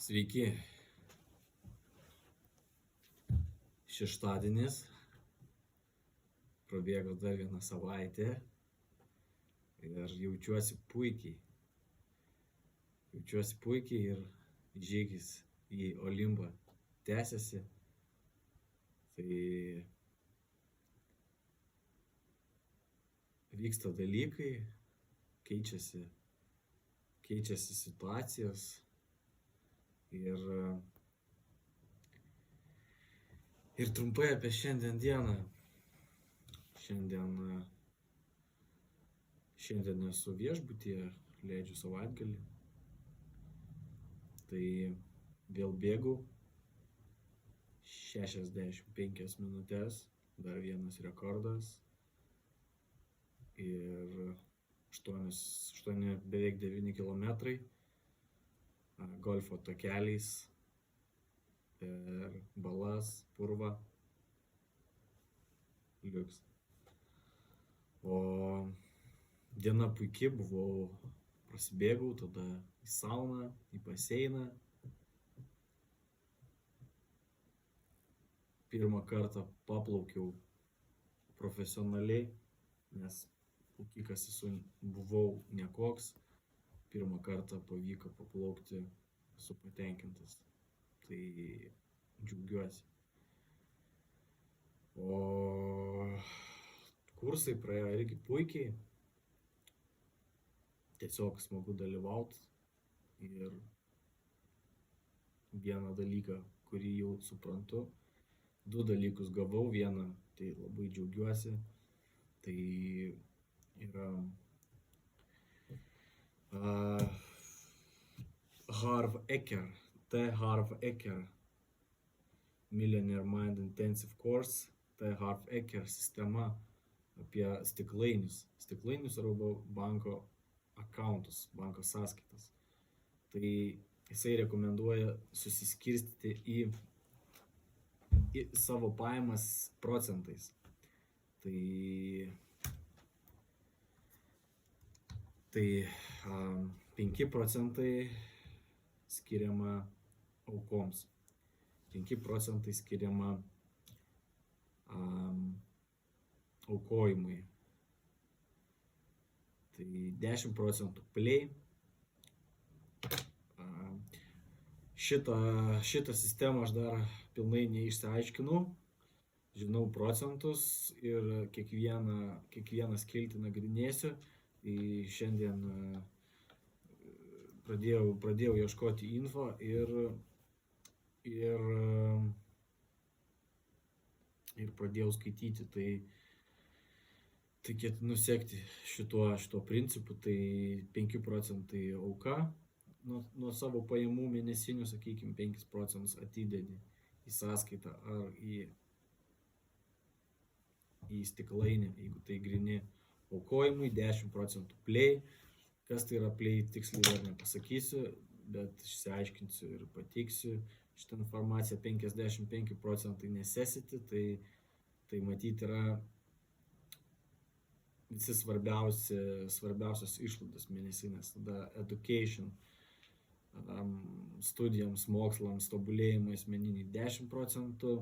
Sveiki. Šeštadienis. Prabėgo dar vieną savaitę ir jaučiuosi puikiai. Ir žygis į Olimpą tęsiasi. Tai vyksta dalykai, keičiasi situacijos ir trumpai apie šiandien dieną. Šiandien esu viešbutyje, leidžiu savaitgalį. Tai vėl bėgau 65 minutes, dar vienas rekordas. Ir 8 beveik 9 kilometrai golfo takeliais per balas, purvą. Liuks. O diena puikiai, prasibėgau, tada į sauną, į baseiną. Pirmą kartą paplaukiau profesionaliai, nes plaukikas buvau nekoks. Pirmą kartą pavyko paplaukti, esu patenkintas. Tai džiaugiuosi. O kursai praėjo irgi puikiai. Tiesiog smagu dalyvauti. Ir vieną dalyką, kurį jau suprantu, 2 dalykus gavau, vieną, tai labai džiaugiuosi. Tai yra Harv Eker Millionaire Mind Intensive Course, Harv Eker sistema apie stiklainius arba banko accountus, banko sąskaitas. Tai jisai rekomenduoja susiskirstyti į savo pajamas procentais. Tai 5 procentai skiriama aukoms, 5 procentai skiriama aukojimui, tai 10 procentų play. Šitą sistemą aš dar pilnai neišsiaiškinau, žinau procentus ir kiekvieną skiltį nagrinėsiu. Tai šiandien pradėjau ieškoti info ir pradėjau skaityti. Tai ketinu sekti šituo principu. Tai 5 procentai auka nuo savo pajamų mėnesinių, sakykime, 5 procentus atidedi į sąskaitą ar į stiklainį, jeigu tai grini aukojimui, 10 procentų play. Kas tai yra play, tiksliai dar nepasakysiu, bet išsiaiškinsiu ir pateiksiu šitą informaciją. 55 procentai necessity, tai matyti yra visi svarbiausios išlaidos mėnesinės. Tada education, studijoms, mokslams, tobulėjimui asmeniniai 10 procentų,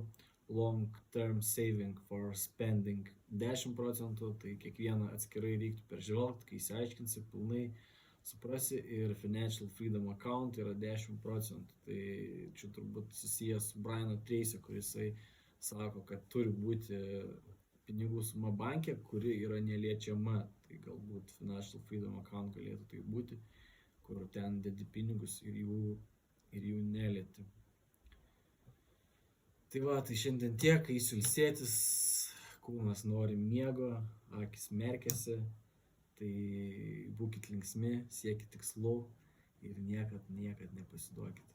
long term saving for spending 10 procentų, tai kiekvieną atskirai reiktų peržvelgti, kai įsiaiškinsi, pilnai suprasi. Ir financial freedom account yra 10 procentų. Tai čia turbūt susijęs su Briano Tracy, kuris sako, kad turi būti pinigų suma banke, kuri yra neliečiama. Tai galbūt financial freedom account galėtų tai būti, kur ten dedi pinigus ir jų nelieti. Tai tai šiandien tiek, eisiu ilsėtis, kūnas nori miego, akis merkiasi. Tai būkit linksmi, siekit tikslų ir niekad nepasiduokit.